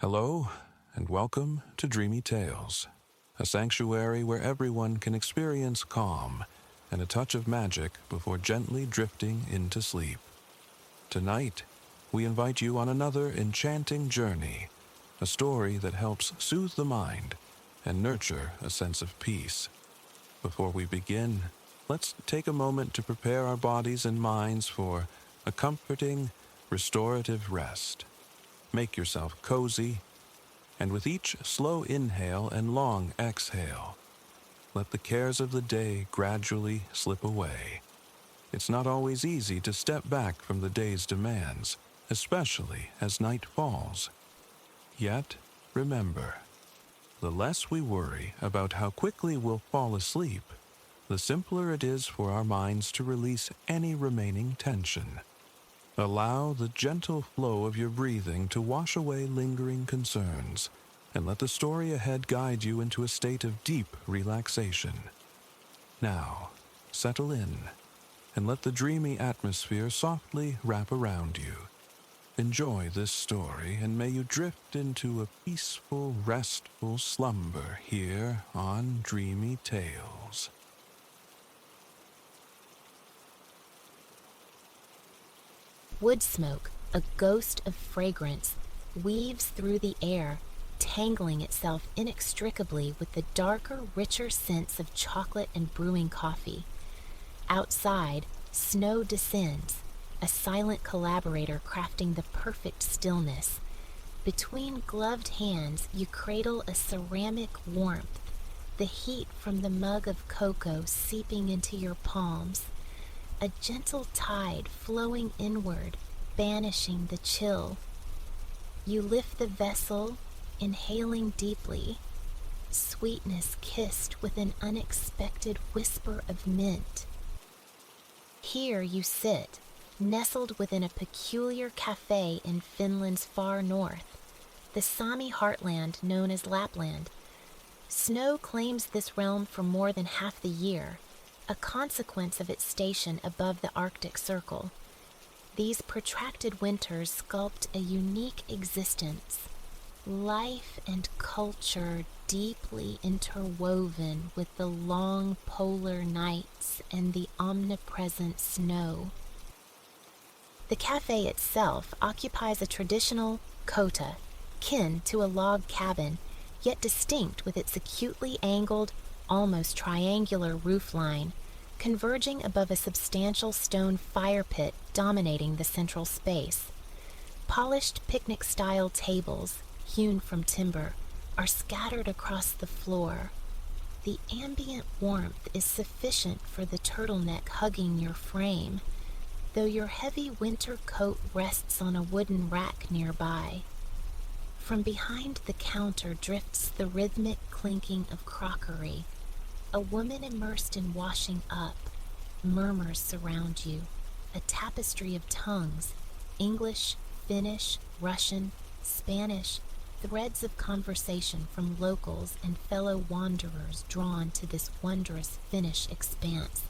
Hello, and welcome to Dreamy Tales, a sanctuary where everyone can experience calm and a touch of magic before gently drifting into sleep. Tonight, we invite you on another enchanting journey, a story that helps soothe the mind and nurture a sense of peace. Before we begin, let's take a moment to prepare our bodies and minds for a comforting, restorative rest. Make yourself cozy, and with each slow inhale and long exhale, let the cares of the day gradually slip away. It's not always easy to step back from the day's demands, especially as night falls. Yet, remember, the less we worry about how quickly we'll fall asleep, the simpler it is for our minds to release any remaining tension. Allow the gentle flow of your breathing to wash away lingering concerns, and let the story ahead guide you into a state of deep relaxation. Now, settle in, and let the dreamy atmosphere softly wrap around you. Enjoy this story, and may you drift into a peaceful, restful slumber here on Dreamy Tales. Wood smoke, a ghost of fragrance, weaves through the air, tangling itself inextricably with the darker, richer scents of chocolate and brewing coffee. Outside, snow descends, a silent collaborator crafting the perfect stillness. Between gloved hands, you cradle a ceramic warmth, the heat from the mug of cocoa seeping into your palms. A gentle tide flowing inward, banishing the chill. You lift the vessel, inhaling deeply, sweetness kissed with an unexpected whisper of mint. Here you sit, nestled within a peculiar cafe in Finland's far north, the Sami heartland known as Lapland. Snow claims this realm for more than half the year, a consequence of its station above the Arctic Circle. These protracted winters sculpt a unique existence, life and culture deeply interwoven with the long polar nights and the omnipresent snow. The cafe itself occupies a traditional kota, kin to a log cabin, yet distinct with its acutely angled, almost triangular roofline, converging above a substantial stone fire pit dominating the central space. Polished picnic-style tables, hewn from timber, are scattered across the floor. The ambient warmth is sufficient for the turtleneck hugging your frame, though your heavy winter coat rests on a wooden rack nearby. From behind the counter drifts the rhythmic clinking of crockery. A woman immersed in washing up. Murmurs surround you, a tapestry of tongues, English, Finnish, Russian, Spanish, threads of conversation from locals and fellow wanderers drawn to this wondrous Finnish expanse.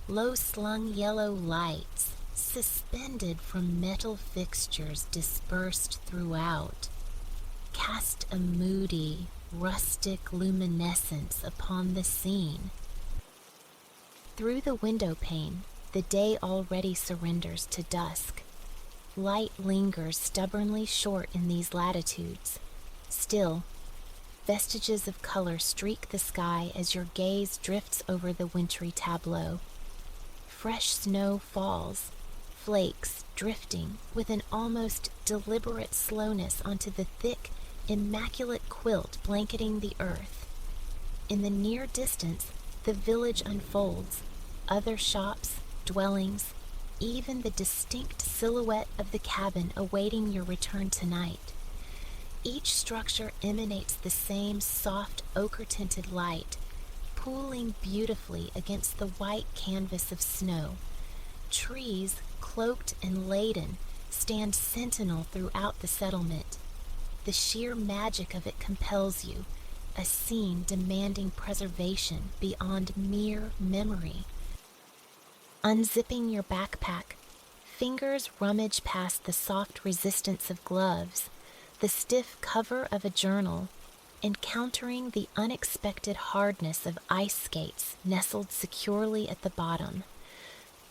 Low-slung yellow lights, suspended from metal fixtures dispersed throughout, cast a moody, rustic luminescence upon the scene. Through the window pane, the day already surrenders to dusk. Light lingers stubbornly short in these latitudes. Still, vestiges of color streak the sky as your gaze drifts over the wintry tableau. Fresh snow falls, flakes drifting with an almost deliberate slowness onto the thick, immaculate quilt blanketing the earth. In the near distance, the village unfolds, other shops, dwellings, even the distinct silhouette of the cabin awaiting your return tonight. Each structure emanates the same soft ochre-tinted light, pooling beautifully against the white canvas of snow. Trees, cloaked and laden, stand sentinel throughout the settlement. The sheer magic of it compels you, a scene demanding preservation beyond mere memory. Unzipping your backpack, fingers rummage past the soft resistance of gloves, the stiff cover of a journal, encountering the unexpected hardness of ice skates nestled securely at the bottom.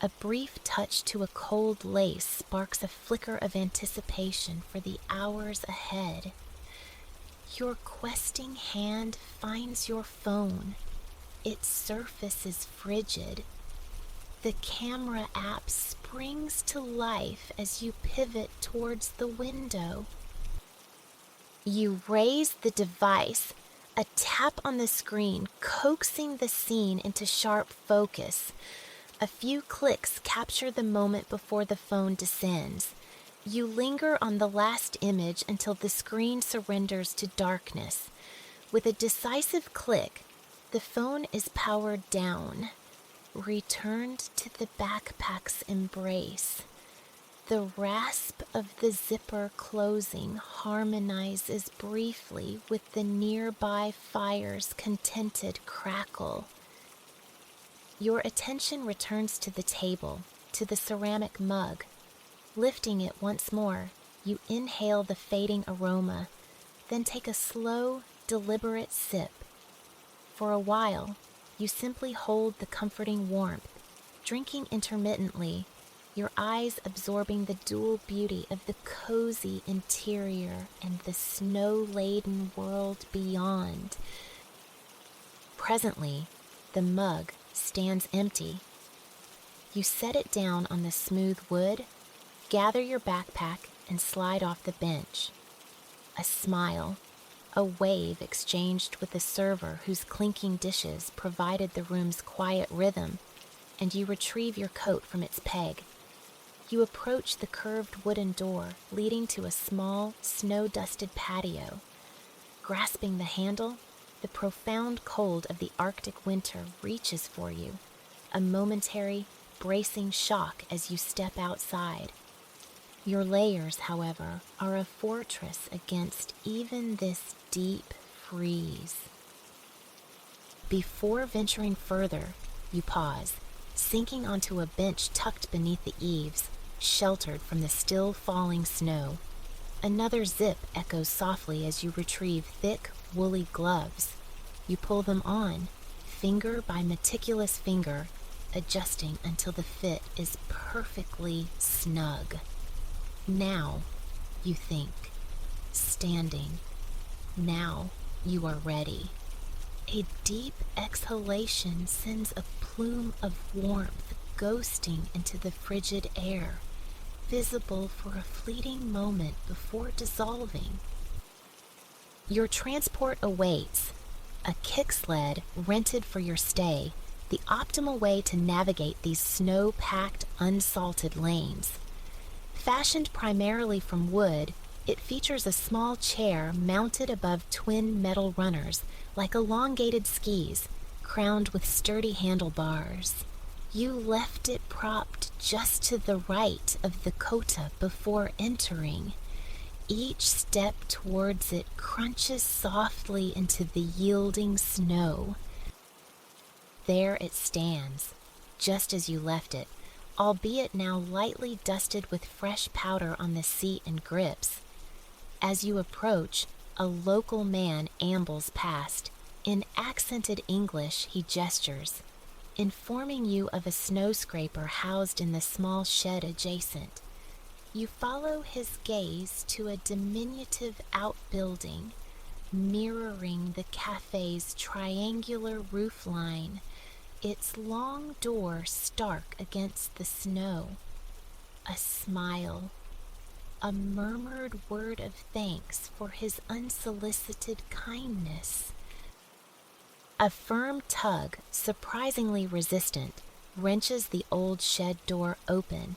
A brief touch to a cold lace sparks a flicker of anticipation for the hours ahead. Your questing hand finds your phone. Its surface is frigid. The camera app springs to life as you pivot towards the window. You raise the device, a tap on the screen coaxing the scene into sharp focus. A few clicks capture the moment before the phone descends. You linger on the last image until the screen surrenders to darkness. With a decisive click, the phone is powered down, returned to the backpack's embrace. The rasp of the zipper closing harmonizes briefly with the nearby fire's contented crackle. Your attention returns to the table, to the ceramic mug. Lifting it once more, you inhale the fading aroma, then take a slow, deliberate sip. For a while, you simply hold the comforting warmth, drinking intermittently, your eyes absorbing the dual beauty of the cozy interior and the snow-laden world beyond. Presently, the mug stands empty. You set it down on the smooth wood, gather your backpack, and slide off the bench. A smile, a wave exchanged with the server whose clinking dishes provided the room's quiet rhythm, and you retrieve your coat from its peg. You approach the curved wooden door leading to a small, snow-dusted patio. Grasping the handle, the profound cold of the Arctic winter reaches for you, a momentary, bracing shock as you step outside. Your layers, however, are a fortress against even this deep freeze. Before venturing further, you pause, sinking onto a bench tucked beneath the eaves, sheltered from the still falling snow. Another zip echoes softly as you retrieve thick, woolly gloves. You pull them on, finger by meticulous finger, adjusting until the fit is perfectly snug. Now, you think, standing. Now you are ready. A deep exhalation sends a plume of warmth ghosting into the frigid air, visible for a fleeting moment before dissolving. Your transport awaits, a kick sled rented for your stay, the optimal way to navigate these snow-packed, unsalted lanes. Fashioned primarily from wood, it features a small chair mounted above twin metal runners, like elongated skis, crowned with sturdy handlebars. You left it propped just to the right of the kota before entering. Each step towards it crunches softly into the yielding snow. There it stands, just as you left it, albeit now lightly dusted with fresh powder on the seat and grips. As you approach, a local man ambles past. In accented English, he gestures, informing you of a snow scraper housed in the small shed adjacent. You follow his gaze to a diminutive outbuilding, mirroring the cafe's triangular roofline, its long door stark against the snow. A smile, a murmured word of thanks for his unsolicited kindness. A firm tug, surprisingly resistant, wrenches the old shed door open.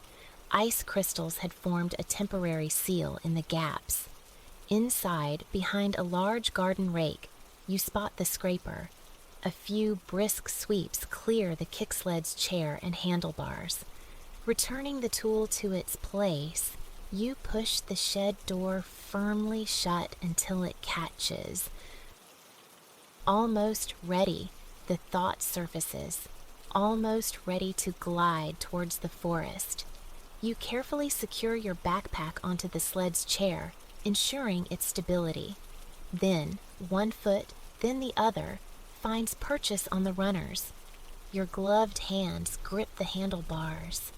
Ice crystals had formed a temporary seal in the gaps. Inside, behind a large garden rake, you spot the scraper. A few brisk sweeps clear the kicksled's chair and handlebars. Returning the tool to its place, you push the shed door firmly shut until it catches. Almost ready, the thought surfaces, almost ready to glide towards the forest. You carefully secure your backpack onto the sled's chair, ensuring its stability. Then, one foot, then the other, finds purchase on the runners. Your gloved hands grip the handlebars.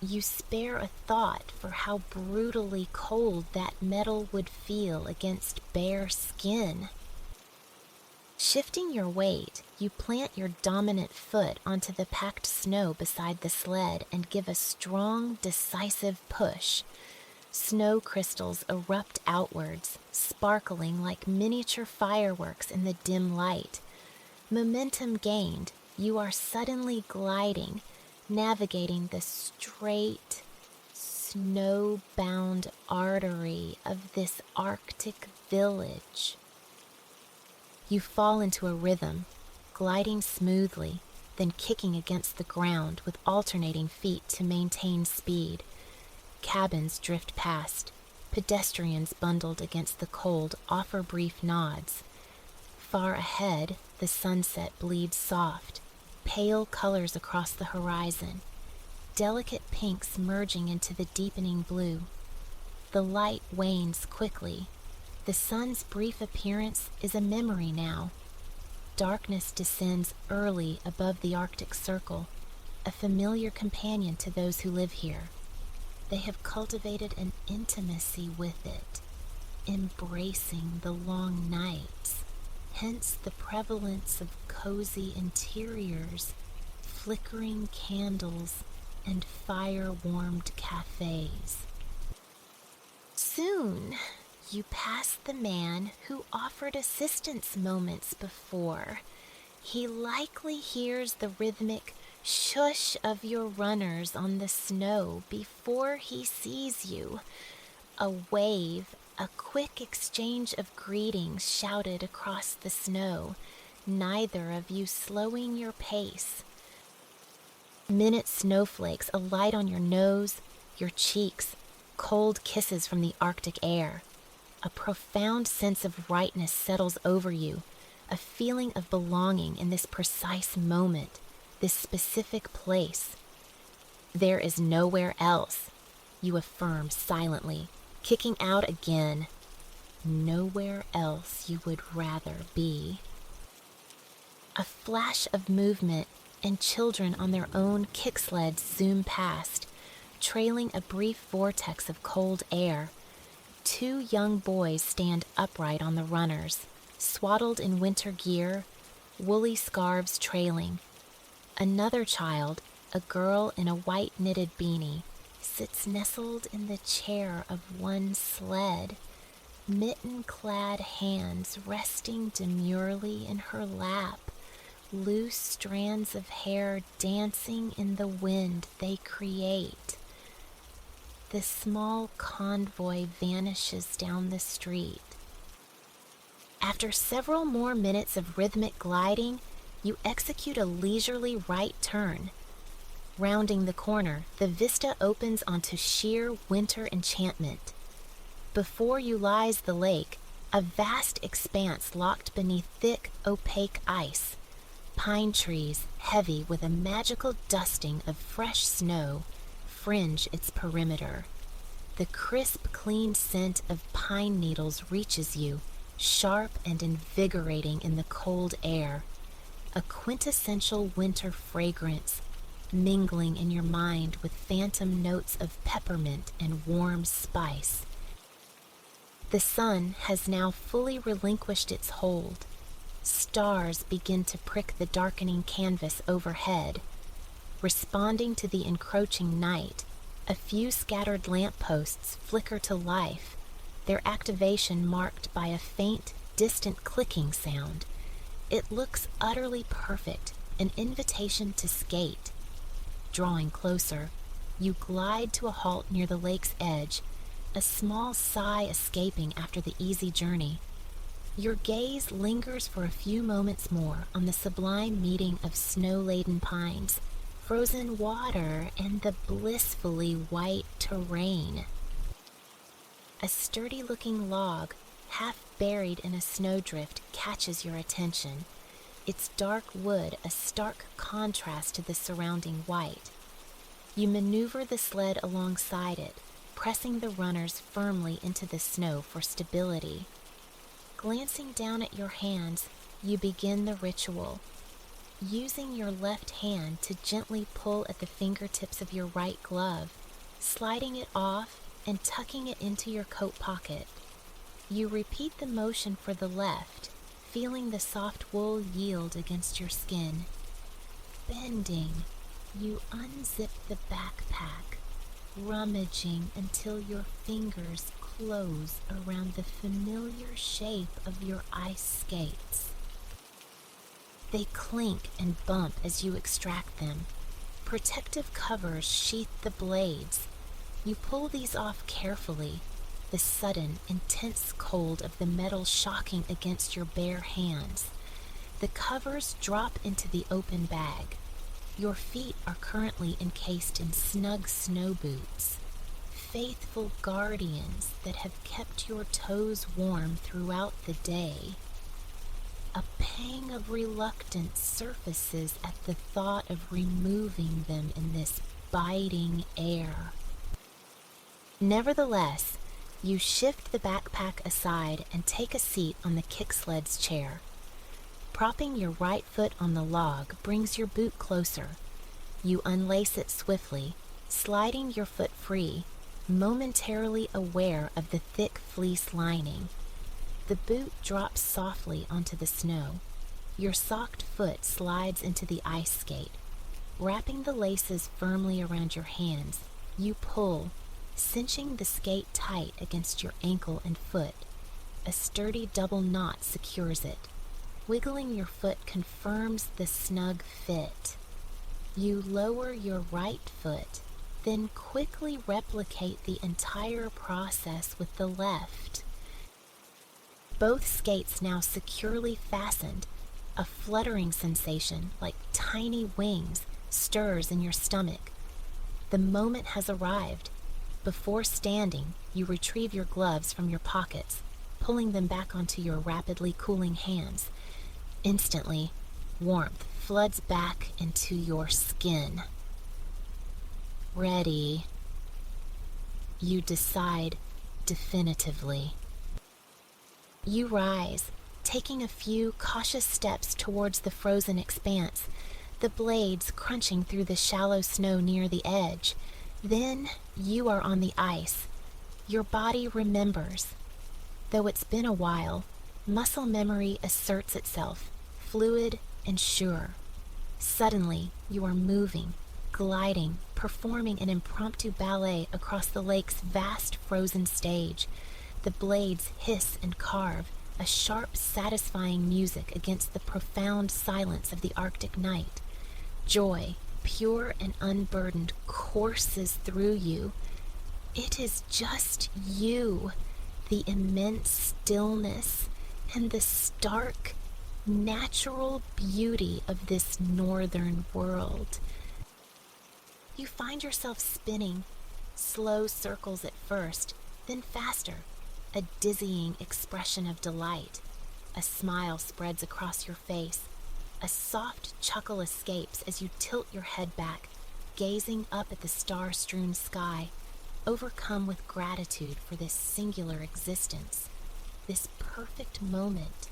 You spare a thought for how brutally cold that metal would feel against bare skin. Shifting your weight, you plant your dominant foot onto the packed snow beside the sled and give a strong, decisive push. Snow crystals erupt outwards, sparkling like miniature fireworks in the dim light. Momentum gained, you are suddenly gliding, navigating the straight, snow-bound artery of this Arctic village. You fall into a rhythm, gliding smoothly, then kicking against the ground with alternating feet to maintain speed. Cabins drift past. Pedestrians bundled against the cold offer brief nods. Far ahead, the sunset bleeds soft, pale colors across the horizon, delicate pinks merging into the deepening blue. The light wanes quickly. The sun's brief appearance is a memory now. Darkness descends early above the Arctic Circle, a familiar companion to those who live here. They have cultivated an intimacy with it, embracing the long nights, hence the prevalence of cozy interiors, flickering candles, and fire-warmed cafes. Soon, you pass the man who offered assistance moments before. He likely hears the rhythmic shush of your runners on the snow before he sees you. A wave, a quick exchange of greetings shouted across the snow, neither of you slowing your pace. Minute snowflakes alight on your nose, your cheeks, cold kisses from the Arctic air. A profound sense of rightness settles over you, a feeling of belonging in this precise moment, this specific place. There is nowhere else, you affirm silently, kicking out again. Nowhere else you would rather be. A flash of movement, and children on their own kick sleds zoom past, trailing a brief vortex of cold air. Two young boys stand upright on the runners, swaddled in winter gear, woolly scarves trailing. Another child, a girl in a white knitted beanie, sits nestled in the chair of one sled, mitten-clad hands resting demurely in her lap, loose strands of hair dancing in the wind they create. The small convoy vanishes down the street. After several more minutes of rhythmic gliding, you execute a leisurely right turn. Rounding the corner, the vista opens onto sheer winter enchantment. Before you lies the lake, a vast expanse locked beneath thick, opaque ice. Pine trees, heavy with a magical dusting of fresh snow, fringe its perimeter. The crisp, clean scent of pine needles reaches you, sharp and invigorating in the cold air. A quintessential winter fragrance, mingling in your mind with phantom notes of peppermint and warm spice. The sun has now fully relinquished its hold. Stars begin to prick the darkening canvas overhead. Responding to the encroaching night, a few scattered lampposts flicker to life, their activation marked by a faint, distant clicking sound. It looks utterly perfect, an invitation to skate. Drawing closer, you glide to a halt near the lake's edge, a small sigh escaping after the easy journey. Your gaze lingers for a few moments more on the sublime meeting of snow-laden pines, frozen water, and the blissfully white terrain. A sturdy-looking log, half buried in a snowdrift, catches your attention, its dark wood a stark contrast to the surrounding white. You maneuver the sled alongside it, pressing the runners firmly into the snow for stability. Glancing down at your hands, you begin the ritual, using your left hand to gently pull at the fingertips of your right glove, sliding it off and tucking it into your coat pocket. You repeat the motion for the left, feeling the soft wool yield against your skin. Bending, you unzip the backpack, rummaging until your fingers close around the familiar shape of your ice skates. They clink and bump as you extract them. Protective covers sheath the blades. You pull these off carefully, the sudden, intense cold of the metal shocking against your bare hands. The covers drop into the open bag. Your feet are currently encased in snug snow boots, faithful guardians that have kept your toes warm throughout the day. A pang of reluctance surfaces at the thought of removing them in this biting air. Nevertheless, you shift the backpack aside and take a seat on the kick-sled's chair. Propping your right foot on the log brings your boot closer. You unlace it swiftly, sliding your foot free, momentarily aware of the thick fleece lining. The boot drops softly onto the snow. Your socked foot slides into the ice skate. Wrapping the laces firmly around your hands, you pull, cinching the skate tight against your ankle and foot. A sturdy double knot secures it. Wiggling your foot confirms the snug fit. You lower your right foot, then quickly replicate the entire process with the left. Both skates now securely fastened. A fluttering sensation, like tiny wings, stirs in your stomach. The moment has arrived. Before standing, you retrieve your gloves from your pockets, pulling them back onto your rapidly cooling hands. Instantly, warmth floods back into your skin. Ready, you decide definitively. You rise, taking a few cautious steps towards the frozen expanse, the blades crunching through the shallow snow near the edge. Then you are on the ice. Your body remembers. Though it's been a while, muscle memory asserts itself, fluid and sure. Suddenly, you are moving, gliding, performing an impromptu ballet across the lake's vast frozen stage. The blades hiss and carve, a sharp, satisfying music against the profound silence of the Arctic night. Joy, pure and unburdened, courses through you. It is just you, the immense stillness, and the stark, natural beauty of this northern world. You find yourself spinning, slow circles at first, then faster, a dizzying expression of delight. A smile spreads across your face. A soft chuckle escapes as you tilt your head back, gazing up at the star-strewn sky, overcome with gratitude for this singular existence, this perfect moment.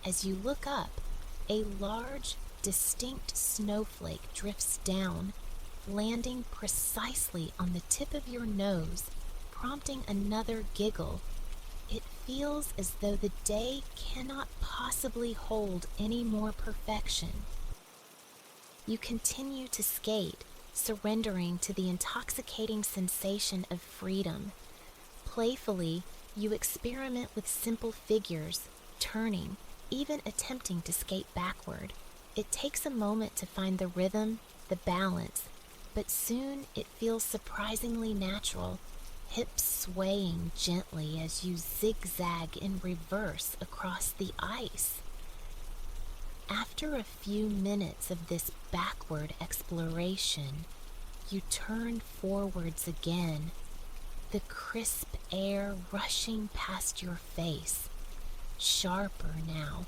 As you look up, a large, distinct snowflake drifts down, landing precisely on the tip of your nose, prompting another giggle. It feels as though the day cannot possibly hold any more perfection. You continue to skate, surrendering to the intoxicating sensation of freedom. Playfully, you experiment with simple figures, turning, even attempting to skate backward. It takes a moment to find the rhythm, the balance, but soon it feels surprisingly natural, hips swaying gently as you zigzag in reverse across the ice. After a few minutes of this backward exploration, you turn forwards again, the crisp air rushing past your face, sharper now.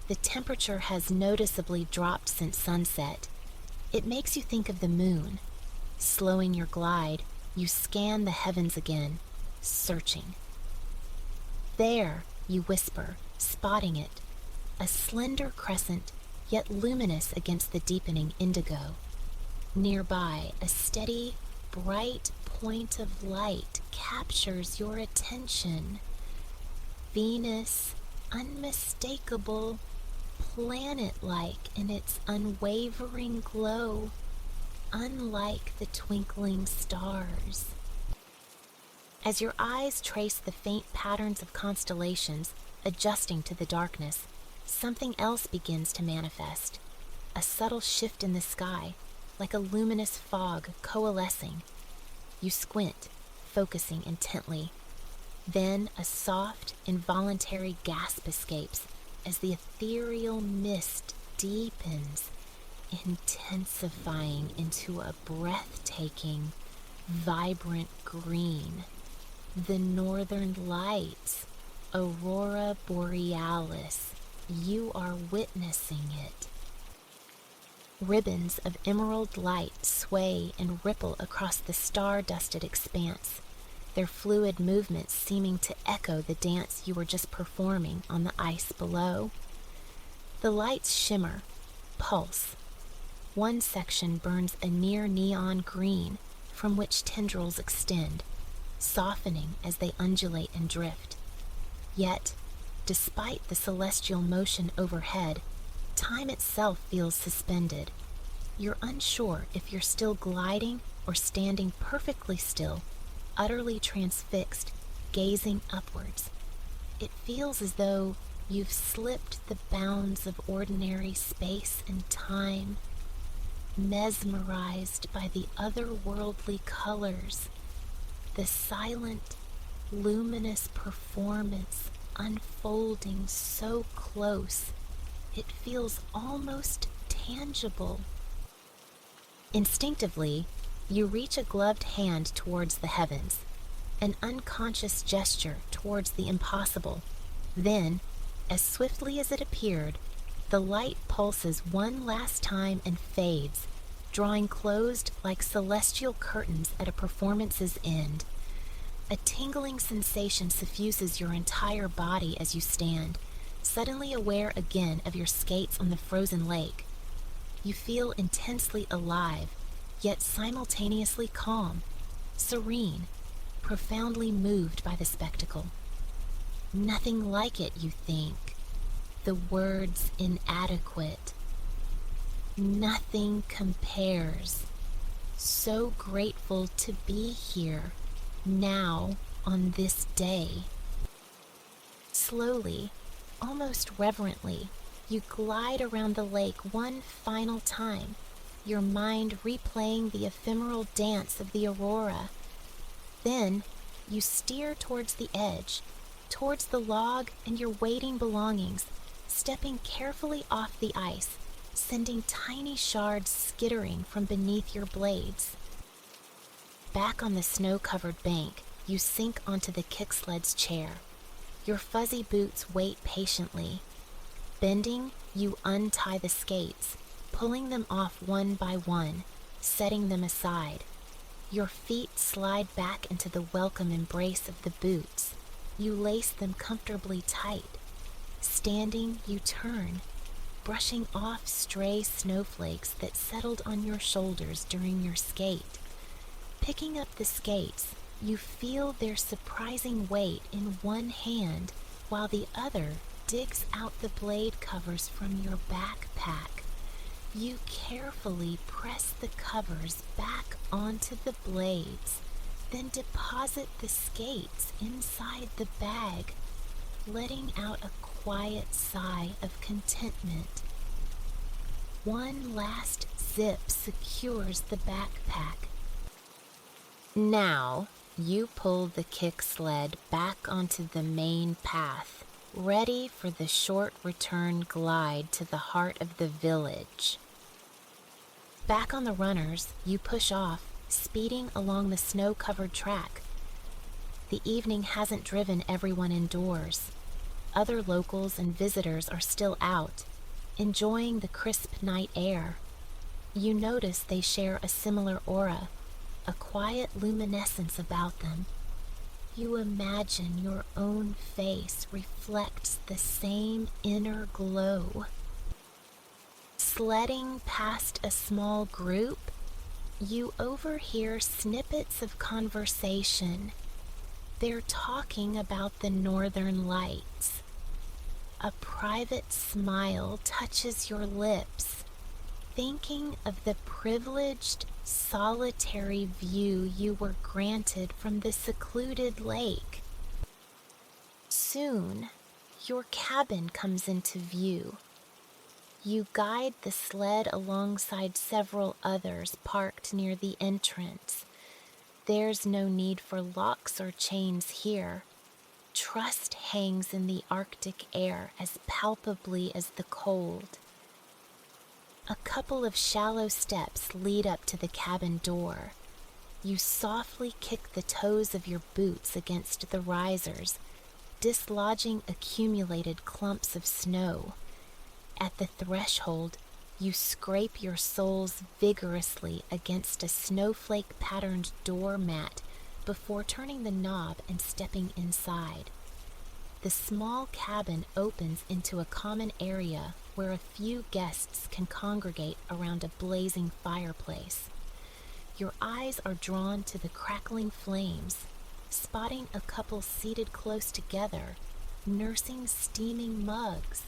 The temperature has noticeably dropped since sunset. It makes you think of the moon. Slowing your glide, You scan the heavens again, searching. There, you whisper, spotting it, a slender crescent, yet luminous against the deepening indigo. Nearby, a steady, bright point of light captures your attention. Venus, unmistakable, planet-like in its unwavering glow, unlike the twinkling stars. As your eyes trace the faint patterns of constellations adjusting to the darkness, something else begins to manifest. A subtle shift in the sky, like a luminous fog coalescing. You squint, focusing intently. Then a soft, involuntary gasp escapes as the ethereal mist deepens, intensifying into a breathtaking, vibrant green. The northern lights, aurora borealis. You are witnessing it. Ribbons of emerald light sway and ripple across the star-dusted expanse, their fluid movements seeming to echo the dance you were just performing on the ice below. The lights shimmer, pulse. One section burns a near neon green from which tendrils extend, softening as they undulate and drift. Yet, despite the celestial motion overhead, time itself feels suspended. You're unsure if you're still gliding or standing perfectly still, utterly transfixed, gazing upwards. It feels as though you've slipped the bounds of ordinary space and time, mesmerized by the otherworldly colors, the silent, luminous performance unfolding so close, it feels almost tangible. Instinctively, you reach a gloved hand towards the heavens, an unconscious gesture towards the impossible. Then, as swiftly as it appeared, the light pulses one last time and fades, drawing closed like celestial curtains at a performance's end. A tingling sensation suffuses your entire body as you stand, suddenly aware again of your skates on the frozen lake. You feel intensely alive, yet simultaneously calm, serene, profoundly moved by the spectacle. Nothing like it, you think. The words inadequate. Nothing compares. So grateful to be here, now, on this day. Slowly, almost reverently, you glide around the lake one final time, your mind replaying the ephemeral dance of the aurora. Then, you steer towards the edge, towards the log and your waiting belongings, stepping carefully off the ice, sending tiny shards skittering from beneath your blades. Back on the snow-covered bank, you sink onto the kicksled's chair. Your fuzzy boots wait patiently. Bending, you untie the skates, pulling them off one by one, setting them aside. Your feet slide back into the welcome embrace of the boots. You lace them comfortably tight. Standing, you turn, brushing off stray snowflakes that settled on your shoulders during your skate. Picking up the skates, you feel their surprising weight in one hand while the other digs out the blade covers from your backpack. You carefully press the covers back onto the blades, then deposit the skates inside the bag, letting out a quiet sigh of contentment. One last zip secures the backpack. Now, you pull the kick sled back onto the main path, ready for the short return glide to the heart of the village. Back on the runners, you push off, speeding along the snow-covered track. The evening hasn't driven everyone indoors. Other locals and visitors are still out, enjoying the crisp night air. You notice they share a similar aura, a quiet luminescence about them. You imagine your own face reflects the same inner glow. Sledding past a small group, you overhear snippets of conversation. They're talking about the northern lights. A private smile touches your lips, thinking of the privileged, solitary view you were granted from the secluded lake. Soon, your cabin comes into view. You guide the sled alongside several others parked near the entrance. There's no need for locks or chains here. Trust hangs in the Arctic air as palpably as the cold. A couple of shallow steps lead up to the cabin door. You softly kick the toes of your boots against the risers, dislodging accumulated clumps of snow. At the threshold, you scrape your soles vigorously against a snowflake-patterned doormat before turning the knob and stepping inside. The small cabin opens into a common area where a few guests can congregate around a blazing fireplace. Your eyes are drawn to the crackling flames, spotting a couple seated close together, nursing steaming mugs.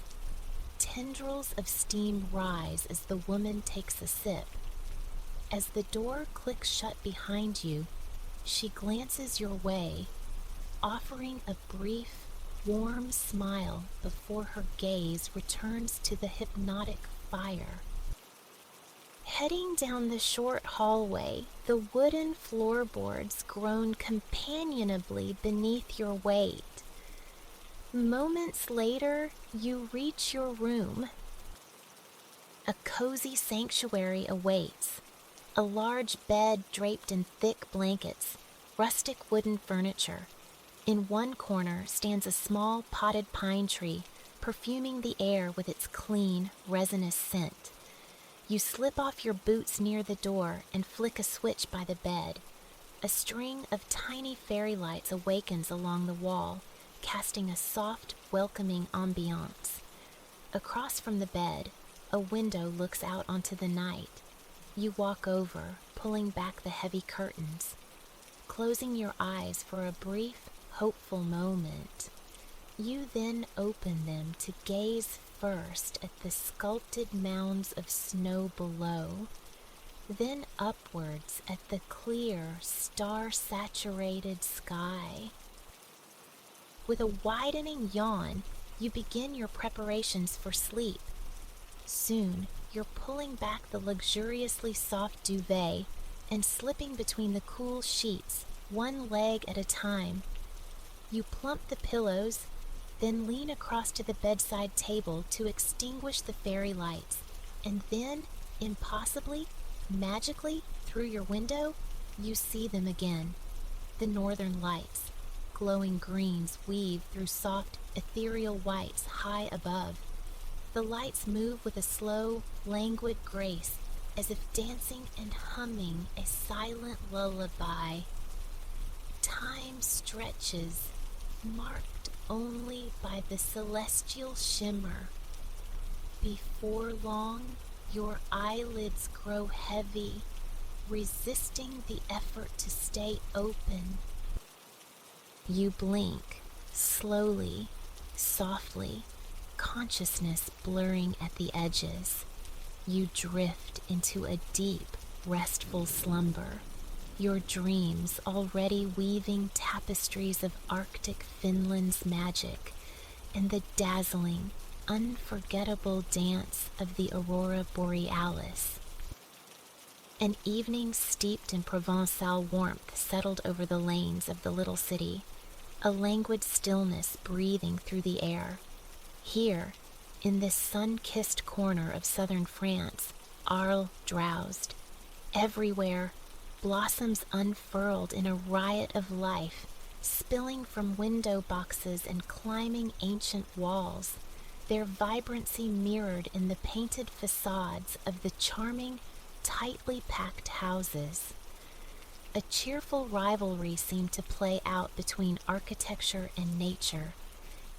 Tendrils of steam rise as the woman takes a sip. As the door clicks shut behind you, she glances your way, offering a brief, warm smile before her gaze returns to the hypnotic fire. Heading down the short hallway, the wooden floorboards groan companionably beneath your weight. Moments later, you reach your room. A cozy sanctuary awaits. A large bed draped in thick blankets, rustic wooden furniture. In one corner stands a small potted pine tree, perfuming the air with its clean, resinous scent. You slip off your boots near the door and flick a switch by the bed. A string of tiny fairy lights awakens along the wall, casting a soft, welcoming ambiance. Across from the bed, a window looks out onto the night. You walk over, pulling back the heavy curtains, closing your eyes for a brief, hopeful moment. You then open them to gaze first at the sculpted mounds of snow below, then upwards at the clear, star-saturated sky. With a widening yawn, you begin your preparations for sleep. Soon, you're pulling back the luxuriously soft duvet and slipping between the cool sheets, one leg at a time. You plump the pillows, then lean across to the bedside table to extinguish the fairy lights, and then, impossibly, magically, through your window, you see them again. The northern lights. Glowing greens weave through soft, ethereal whites high above. The lights move with a slow, languid grace, as if dancing and humming a silent lullaby. Time stretches, marked only by the celestial shimmer. Before long, your eyelids grow heavy, resisting the effort to stay open. You blink, slowly, softly, consciousness blurring at the edges. You drift into a deep, restful slumber, your dreams already weaving tapestries of Arctic Finland's magic and the dazzling, unforgettable dance of the aurora borealis. An evening steeped in Provençal warmth settled over the lanes of the little city, a languid stillness breathing through the air. Here, in this sun-kissed corner of southern France, Arles drowsed. Everywhere, blossoms unfurled in a riot of life, spilling from window boxes and climbing ancient walls, their vibrancy mirrored in the painted facades of the charming, tightly packed houses. A cheerful rivalry seemed to play out between architecture and nature,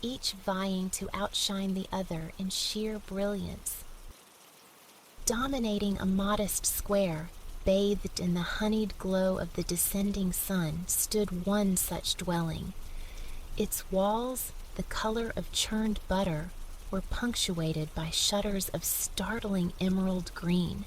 each vying to outshine the other in sheer brilliance. Dominating a modest square, bathed in the honeyed glow of the descending sun, stood one such dwelling. Its walls, the color of churned butter, were punctuated by shutters of startling emerald green.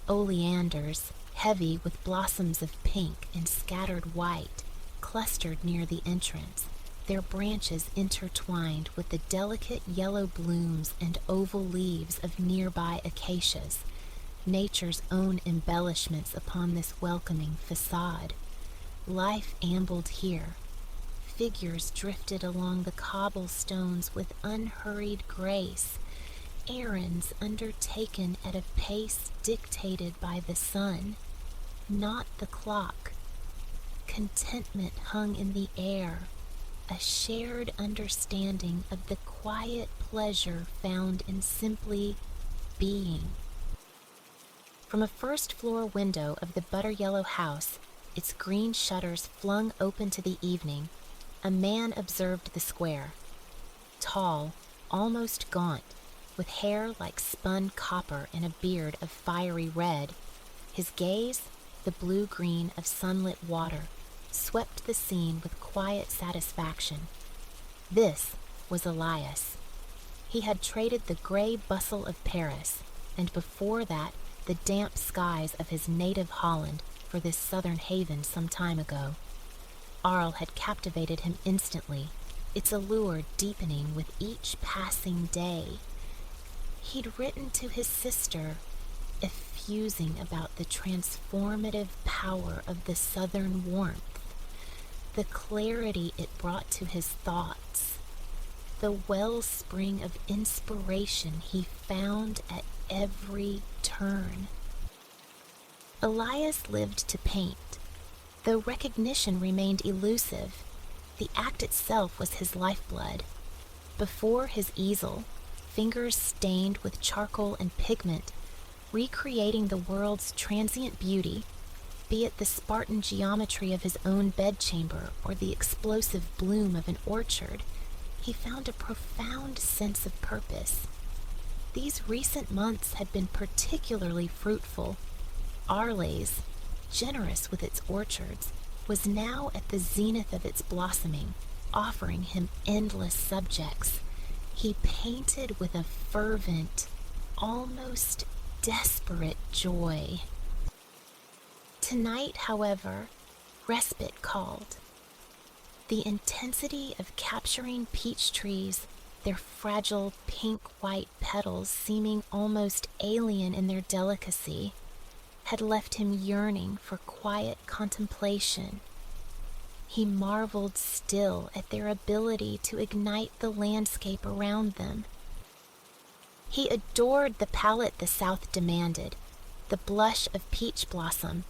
Oleanders, heavy with blossoms of pink and scattered white, clustered near the entrance, their branches intertwined with the delicate yellow blooms and oval leaves of nearby acacias, nature's own embellishments upon this welcoming facade. Life ambled here. Figures drifted along the cobblestones with unhurried grace, errands undertaken at a pace dictated by the sun, not the clock. Contentment hung in the air, a shared understanding of the quiet pleasure found in simply being. From a first-floor window of the butter-yellow house, its green shutters flung open to the evening, a man observed the square. Tall, almost gaunt, with hair like spun copper and a beard of fiery red, his gaze, the blue-green of sunlit water, swept the scene with quiet satisfaction. This was Elias. He had traded the gray bustle of Paris, and before that the damp skies of his native Holland, for this southern haven some time ago. Arles had captivated him instantly, its allure deepening with each passing day. He'd written to his sister, effusing about the transformative power of the southern warmth, the clarity it brought to his thoughts, the wellspring of inspiration he found at every turn. Elias lived to paint. Though recognition remained elusive, the act itself was his lifeblood. Before his easel, fingers stained with charcoal and pigment, recreating the world's transient beauty, be it the Spartan geometry of his own bedchamber or the explosive bloom of an orchard, he found a profound sense of purpose. These recent months had been particularly fruitful. Arles, generous with its orchards, was now at the zenith of its blossoming, offering him endless subjects. He painted with a fervent, almost desperate joy. Tonight, however, respite called. The intensity of capturing peach trees, their fragile pink-white petals seeming almost alien in their delicacy, had left him yearning for quiet contemplation. He marveled still at their ability to ignite the landscape around them. He adored the palette the South demanded, the blush of peach blossom,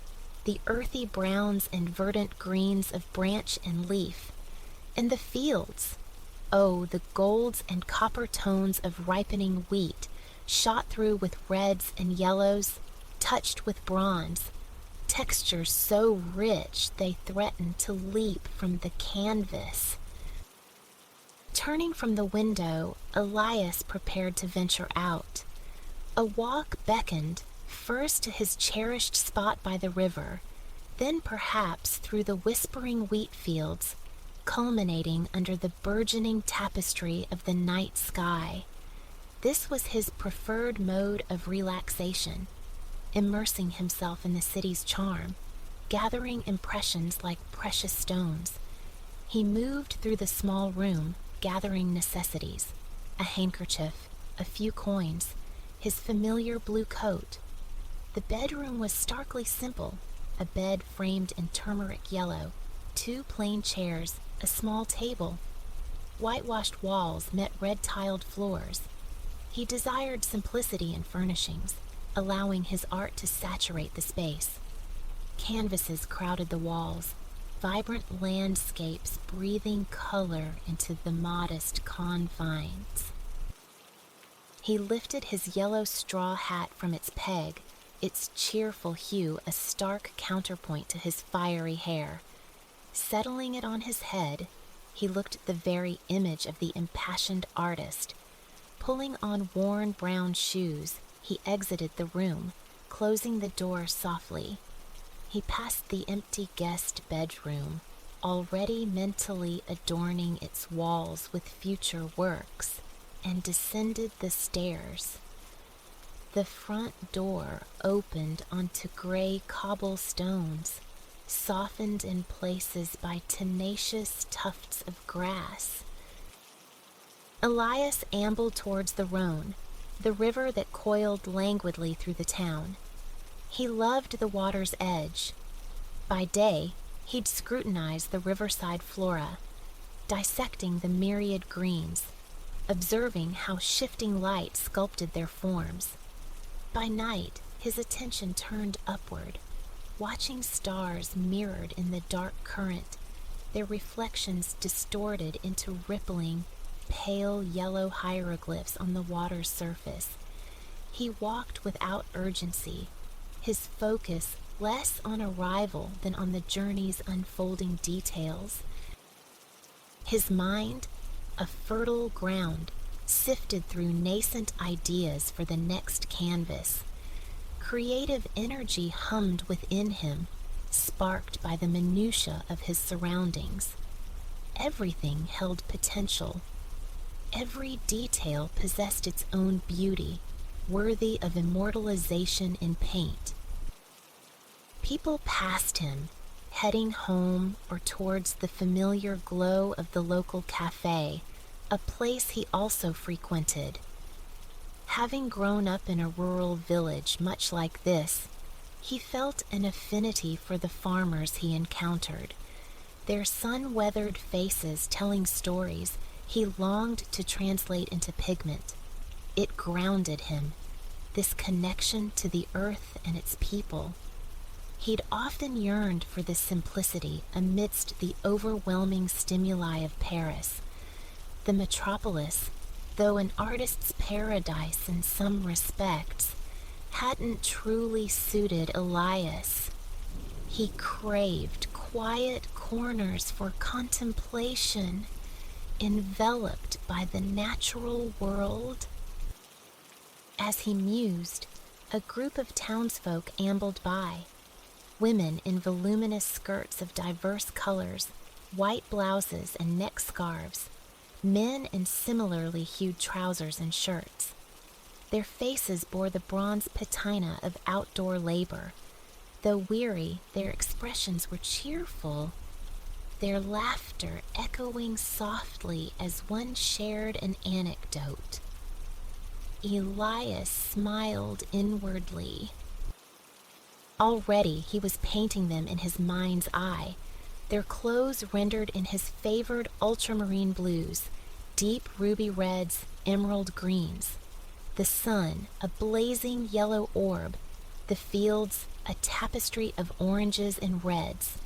the earthy browns and verdant greens of branch and leaf, and the fields. Oh, the golds and copper tones of ripening wheat, shot through with reds and yellows, touched with bronze, textures so rich they threatened to leap from the canvas. Turning from the window, Elias prepared to venture out. A walk beckoned, first to his cherished spot by the river, then perhaps through the whispering wheat fields, culminating under the burgeoning tapestry of the night sky. This was his preferred mode of relaxation, immersing himself in the city's charm, gathering impressions like precious stones. He moved through the small room, gathering necessities, a handkerchief, a few coins, his familiar blue coat. The bedroom was starkly simple, a bed framed in turmeric yellow, 2 plain chairs, a small table. Whitewashed walls met red-tiled floors. He desired simplicity in furnishings, allowing his art to saturate the space. Canvases crowded the walls, vibrant landscapes breathing color into the modest confines. He lifted his yellow straw hat from its peg, its cheerful hue a stark counterpoint to his fiery hair. Settling it on his head, he looked the very image of the impassioned artist. Pulling on worn brown shoes, he exited the room, closing the door softly. He passed the empty guest bedroom, already mentally adorning its walls with future works, and descended the stairs. The front door opened onto gray cobblestones, softened in places by tenacious tufts of grass. Elias ambled towards the Rhone, the river that coiled languidly through the town. He loved the water's edge. By day, he'd scrutinize the riverside flora, dissecting the myriad greens, observing how shifting light sculpted their forms. By night, his attention turned upward, watching stars mirrored in the dark current, their reflections distorted into rippling, pale yellow hieroglyphs on the water's surface. He walked without urgency, his focus less on arrival than on the journey's unfolding details. His mind, a fertile ground, sifted through nascent ideas for the next canvas. Creative energy hummed within him, sparked by the minutiae of his surroundings. Everything held potential. Every detail possessed its own beauty, worthy of immortalization in paint. People passed him, heading home or towards the familiar glow of the local cafe, a place he also frequented. Having grown up in a rural village much like this, he felt an affinity for the farmers he encountered. Their sun-weathered faces telling stories he longed to translate into pigment. It grounded him, this connection to the earth and its people. He'd often yearned for this simplicity amidst the overwhelming stimuli of Paris. The metropolis, though an artist's paradise in some respects, hadn't truly suited Elias. He craved quiet corners for contemplation, enveloped by the natural world. As he mused, a group of townsfolk ambled by. Women in voluminous skirts of diverse colors, white blouses and neck scarves, men in similarly hued trousers and shirts. Their faces bore the bronze patina of outdoor labor. Though weary, their expressions were cheerful, their laughter echoing softly as one shared an anecdote. Elias smiled inwardly. Already he was painting them in his mind's eye, their clothes rendered in his favored ultramarine blues, deep ruby reds, emerald greens. The sun, a blazing yellow orb, the fields, a tapestry of oranges and reds.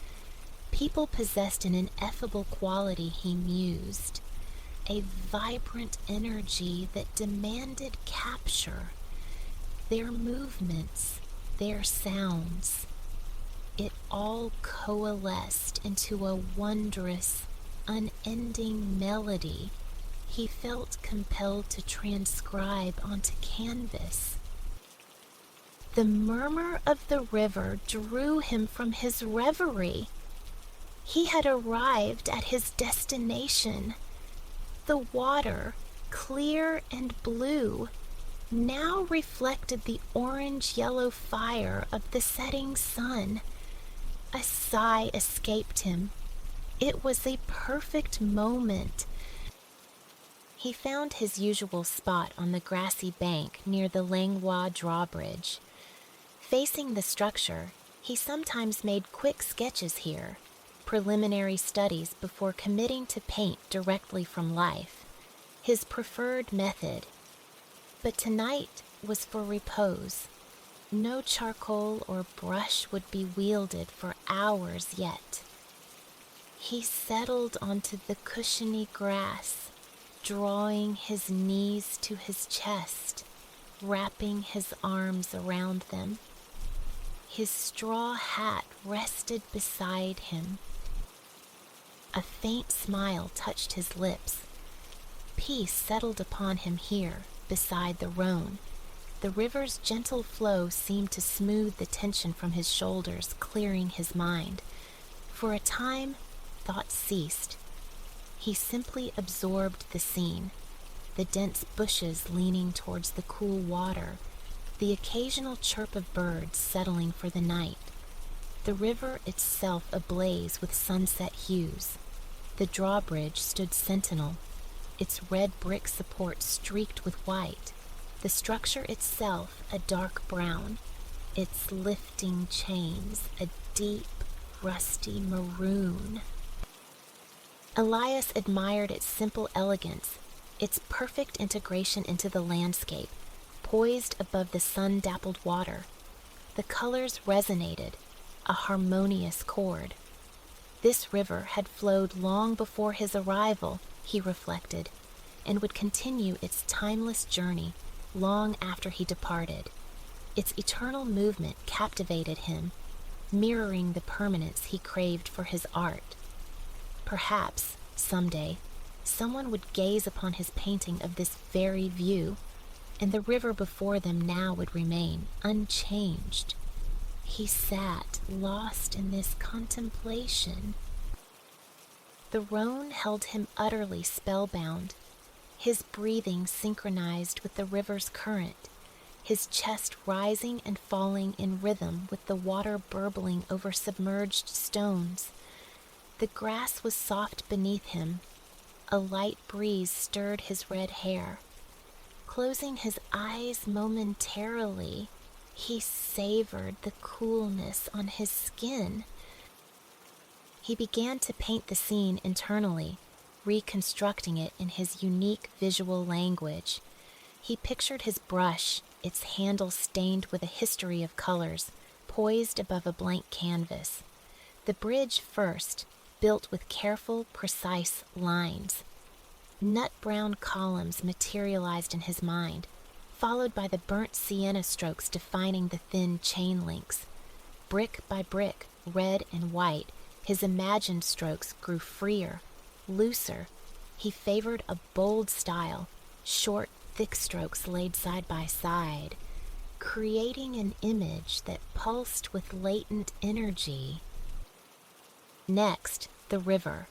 People possessed an ineffable quality, he mused, a vibrant energy that demanded capture. Their movements, their sounds, it all coalesced into a wondrous, unending melody he felt compelled to transcribe onto canvas. The murmur of the river drew him from his reverie. He had arrived at his destination. The water, clear and blue, now reflected the orange-yellow fire of the setting sun. A sigh escaped him. It was a perfect moment. He found his usual spot on the grassy bank near the Langlois drawbridge. Facing the structure, he sometimes made quick sketches here, preliminary studies before committing to paint directly from life, his preferred method. But tonight was for repose. No charcoal or brush would be wielded for hours yet. He settled onto the cushiony grass, drawing his knees to his chest, wrapping his arms around them. His straw hat rested beside him. A faint smile touched his lips. Peace settled upon him here, beside the Rhone. The river's gentle flow seemed to smooth the tension from his shoulders, clearing his mind. For a time, thought ceased. He simply absorbed the scene, the dense bushes leaning towards the cool water, the occasional chirp of birds settling for the night, the river itself ablaze with sunset hues. The drawbridge stood sentinel, its red brick support streaked with white, the structure itself a dark brown, its lifting chains a deep, rusty maroon. Elias admired its simple elegance, its perfect integration into the landscape, poised above the sun-dappled water. The colors resonated, a harmonious chord. This river had flowed long before his arrival, he reflected, and would continue its timeless journey long after he departed. Its eternal movement captivated him, mirroring the permanence he craved for his art. Perhaps, someday, someone would gaze upon his painting of this very view, and the river before them now would remain unchanged. He sat, lost in this contemplation. The Rhone held him utterly spellbound, his breathing synchronized with the river's current, his chest rising and falling in rhythm with the water burbling over submerged stones. The grass was soft beneath him. A light breeze stirred his red hair. Closing his eyes momentarily, he savored the coolness on his skin. He began to paint the scene internally, reconstructing it in his unique visual language. He pictured his brush, its handle stained with a history of colors, poised above a blank canvas. The bridge first, built with careful, precise lines. Nut-brown columns materialized in his mind, followed by the burnt sienna strokes defining the thin chain links. Brick by brick, red and white, his imagined strokes grew freer, looser. He favored a bold style, short, thick strokes laid side by side, creating an image that pulsed with latent energy. Next, the river.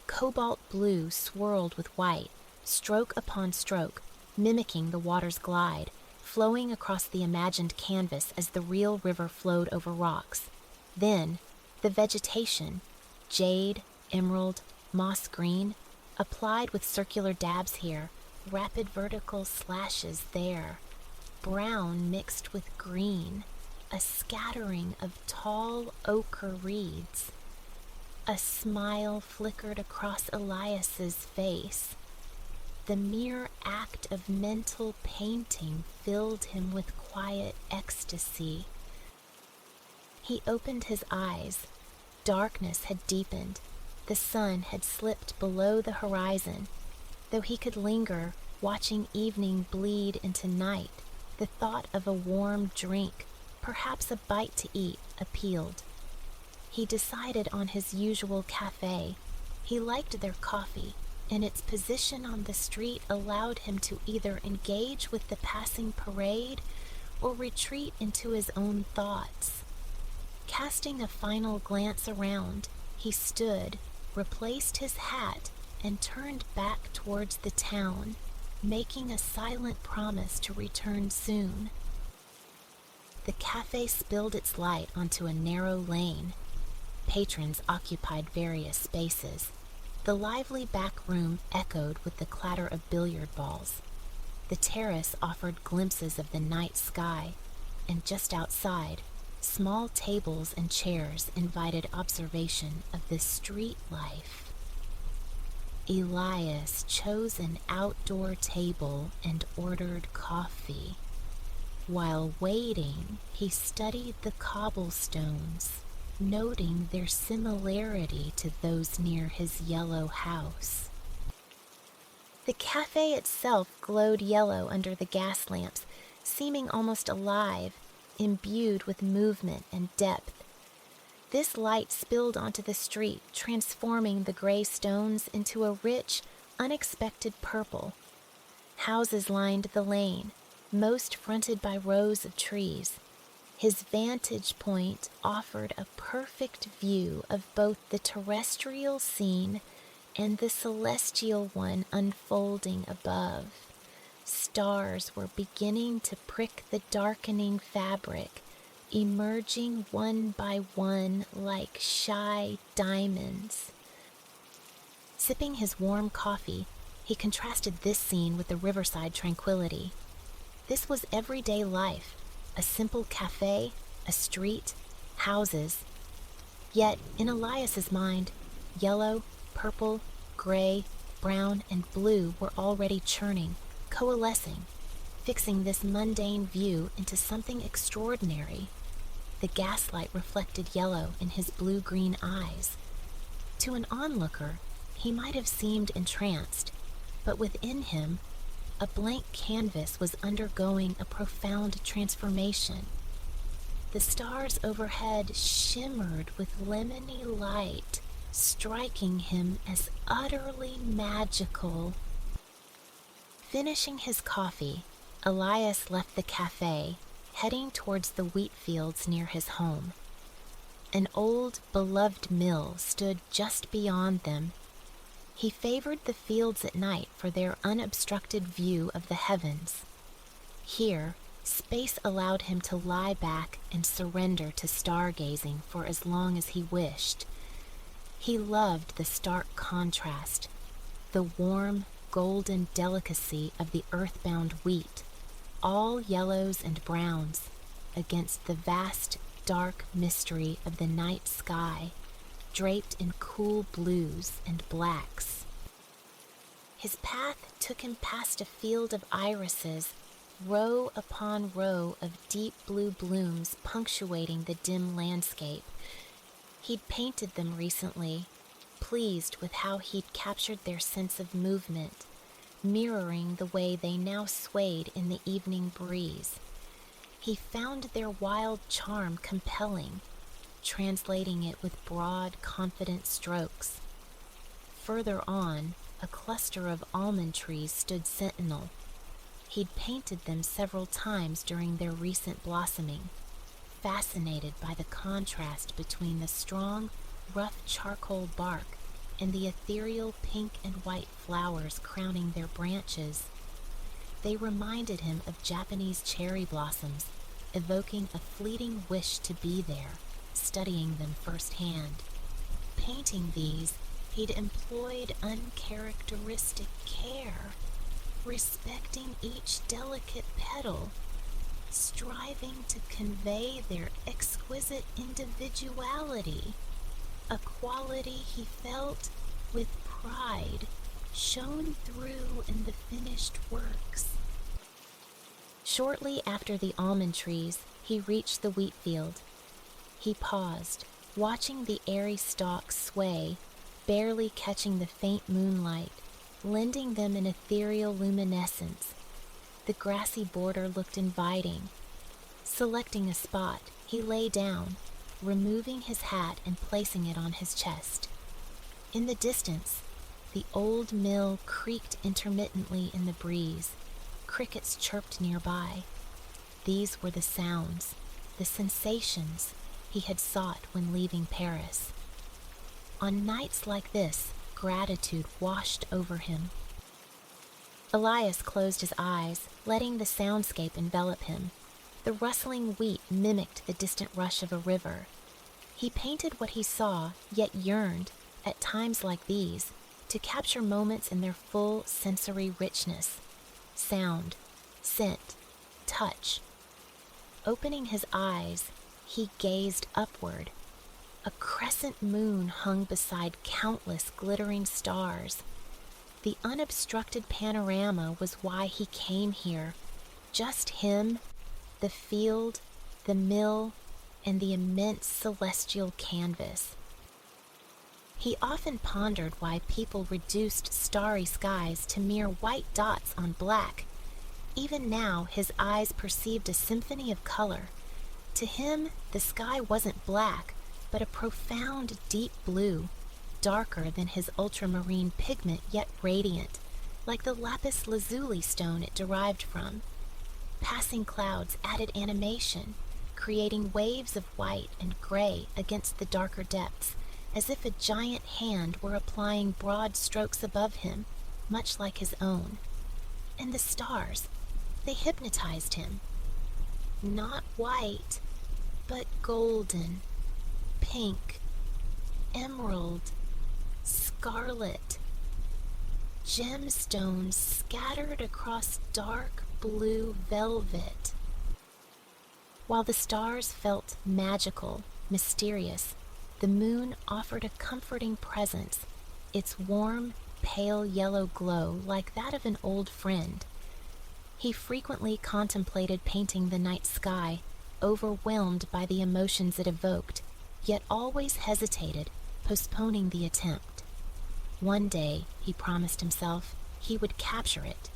Cobalt blue swirled with white, stroke upon stroke, mimicking the water's glide, flowing across the imagined canvas as the real river flowed over rocks. Then, the vegetation, jade, emerald, moss green, applied with circular dabs here, rapid vertical slashes there, brown mixed with green, a scattering of tall ochre reeds. A smile flickered across Elias's face. The mere act of mental painting filled him with quiet ecstasy. He opened his eyes. Darkness had deepened. The sun had slipped below the horizon. Though he could linger, watching evening bleed into night, the thought of a warm drink, perhaps a bite to eat, appealed. He decided on his usual cafe. He liked their coffee, and its position on the street allowed him to either engage with the passing parade or retreat into his own thoughts. Casting a final glance around, he stood, replaced his hat, and turned back towards the town, making a silent promise to return soon. The cafe spilled its light onto a narrow lane. Patrons occupied various spaces. The lively back room echoed with the clatter of billiard balls. The terrace offered glimpses of the night sky, and just outside, small tables and chairs invited observation of the street life. Elias chose an outdoor table and ordered coffee. While waiting, he studied the cobblestones, noting their similarity to those near his yellow house. The cafe itself glowed yellow under the gas lamps, seeming almost alive, imbued with movement and depth. This light spilled onto the street, transforming the gray stones into a rich, unexpected purple. Houses lined the lane, most fronted by rows of trees. His vantage point offered a perfect view of both the terrestrial scene and the celestial one unfolding above. Stars were beginning to prick the darkening fabric, emerging one by one like shy diamonds. Sipping his warm coffee, he contrasted this scene with the riverside tranquility. This was everyday life, a simple cafe, a street, houses. Yet, in Elias's mind, yellow, purple, gray, brown, and blue were already churning, coalescing, fixing this mundane view into something extraordinary. The gaslight reflected yellow in his blue-green eyes. To an onlooker, he might have seemed entranced, but within him, a blank canvas was undergoing a profound transformation. The stars overhead shimmered with lemony light, striking him as utterly magical. Finishing his coffee, Elias left the cafe, heading towards the wheat fields near his home. An old, beloved mill stood just beyond them. He favored the fields at night for their unobstructed view of the heavens. Here, space allowed him to lie back and surrender to stargazing for as long as he wished. He loved the stark contrast, the warm, golden delicacy of the earthbound wheat, all yellows and browns, against the vast, dark mystery of the night sky, draped in cool blues and blacks. His path took him past a field of irises, row upon row of deep blue blooms punctuating the dim landscape. He'd painted them recently, pleased with how he'd captured their sense of movement, mirroring the way they now swayed in the evening breeze. He found their wild charm compelling, translating it with broad, confident strokes. Further on, a cluster of almond trees stood sentinel. He'd painted them several times during their recent blossoming, fascinated by the contrast between the strong, rough charcoal bark and the ethereal pink and white flowers crowning their branches. They reminded him of Japanese cherry blossoms, evoking a fleeting wish to be there, studying them firsthand. Painting these, he'd employed uncharacteristic care, respecting each delicate petal, striving to convey their exquisite individuality, a quality he felt with pride shone through in the finished works. Shortly after the almond trees, he reached the wheat field. He paused, watching the airy stalks sway, barely catching the faint moonlight, lending them an ethereal luminescence. The grassy border looked inviting. Selecting a spot, he lay down, removing his hat and placing it on his chest. In the distance, the old mill creaked intermittently in the breeze. Crickets chirped nearby. These were the sounds, the sensations he had sought when leaving Paris. On nights like this, gratitude washed over him. Elias closed his eyes, letting the soundscape envelop him. The rustling wheat mimicked the distant rush of a river. He painted what he saw, yet yearned, at times like these, to capture moments in their full sensory richness. Sound, scent, touch. Opening his eyes, he gazed upward. A crescent moon hung beside countless glittering stars. The unobstructed panorama was why he came here. Just him, the field, the mill, and the immense celestial canvas. He often pondered why people reduced starry skies to mere white dots on black. Even now, his eyes perceived a symphony of color, To him, the sky wasn't black, but a profound deep blue, darker than his ultramarine pigment yet radiant, like the lapis lazuli stone it derived from. Passing clouds added animation, creating waves of white and gray against the darker depths, as if a giant hand were applying broad strokes above him, much like his own. And the stars, they hypnotized him. Not white, but golden, pink, emerald, scarlet, gemstones scattered across dark blue velvet. While the stars felt magical, mysterious, the moon offered a comforting presence, its warm, pale yellow glow like that of an old friend. He frequently contemplated painting the night sky, overwhelmed by the emotions it evoked, yet always hesitated, postponing the attempt. One day, he promised himself, he would capture it,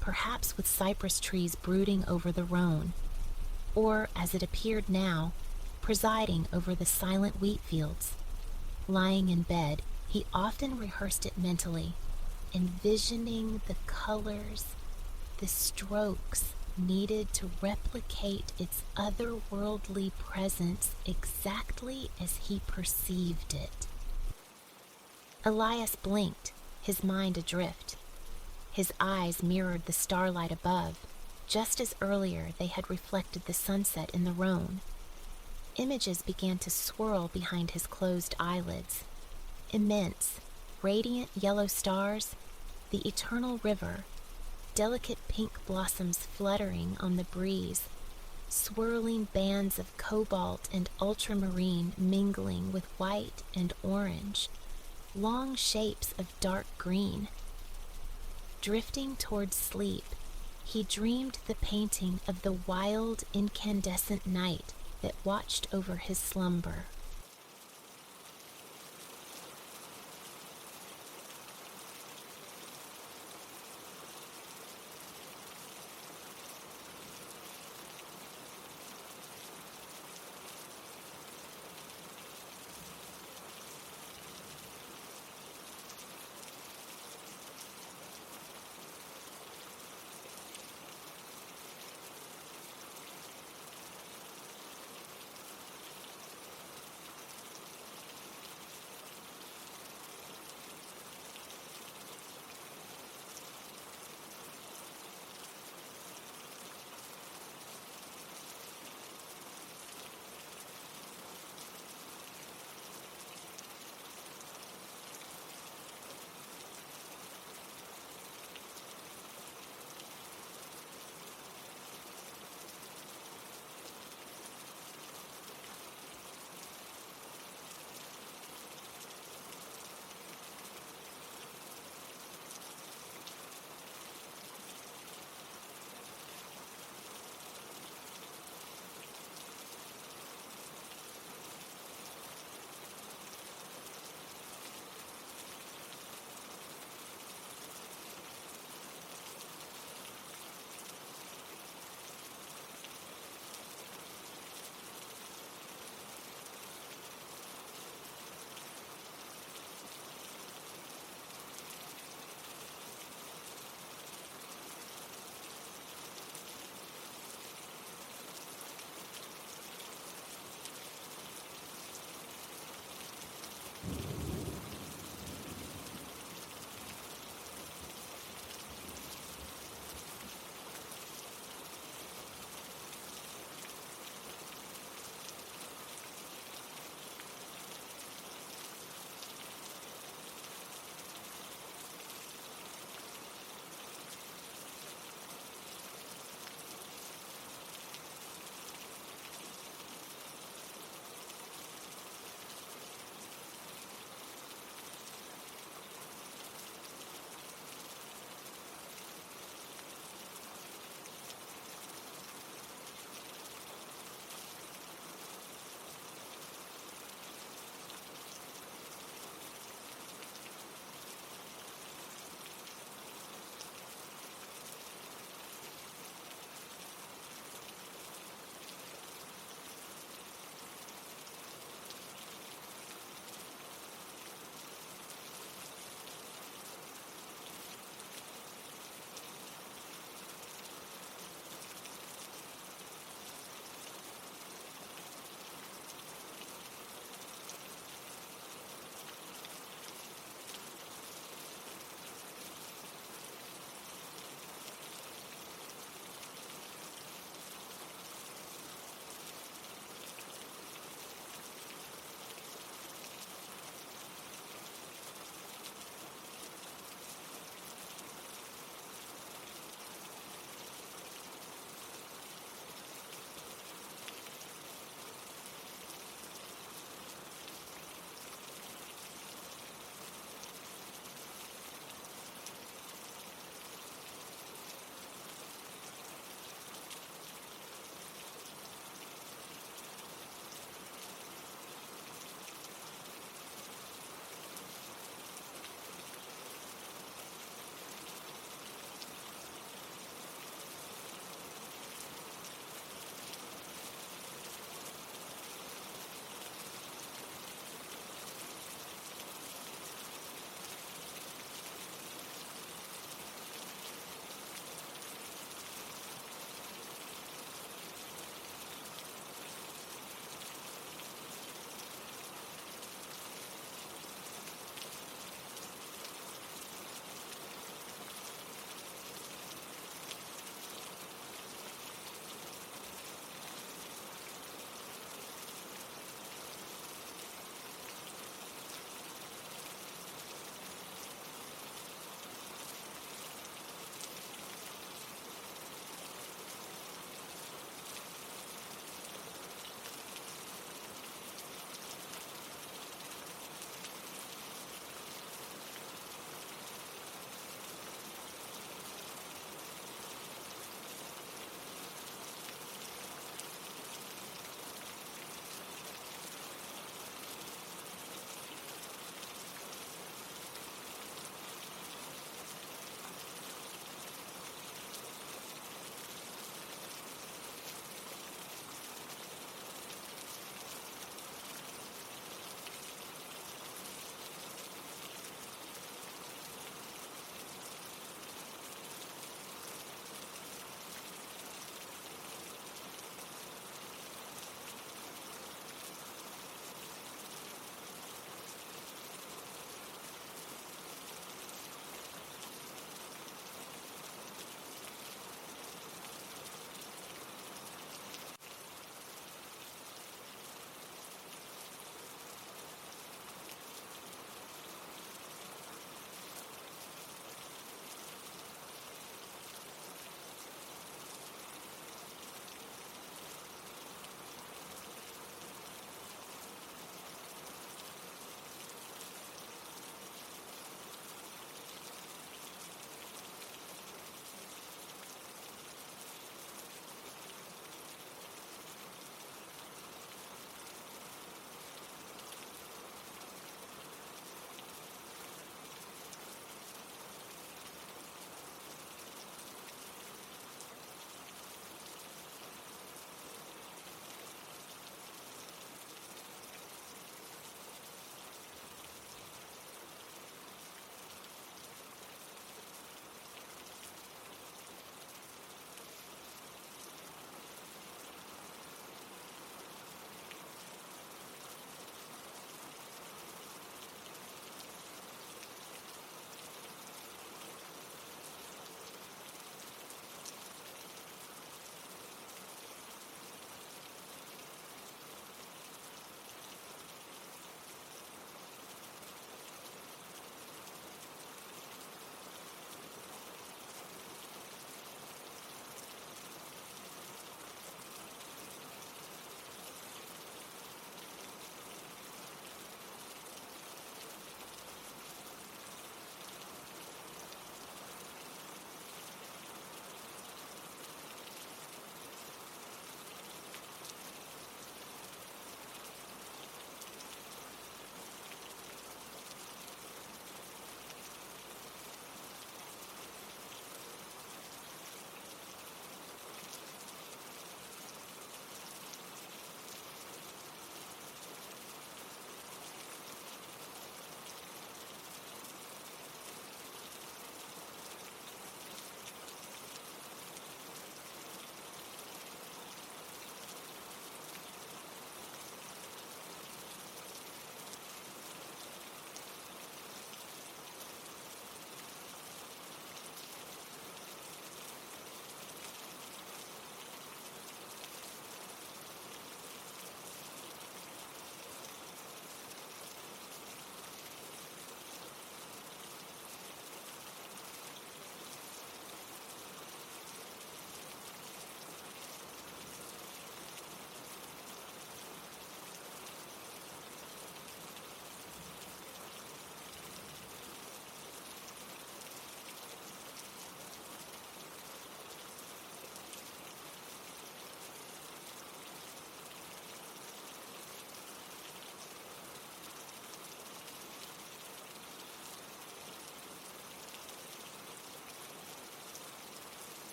perhaps with cypress trees brooding over the Rhone, or, as it appeared now, presiding over the silent wheat fields. Lying in bed, he often rehearsed it mentally, envisioning the colors, the strokes needed to replicate its otherworldly presence exactly as he perceived it. Elias blinked, his mind adrift. His eyes mirrored the starlight above, just as earlier they had reflected the sunset in the Rhone. Images began to swirl behind his closed eyelids. Immense, radiant yellow stars, the eternal river, delicate pink blossoms fluttering on the breeze, swirling bands of cobalt and ultramarine mingling with white and orange, long shapes of dark green. Drifting towards sleep, he dreamed the painting of the wild, incandescent night that watched over his slumber.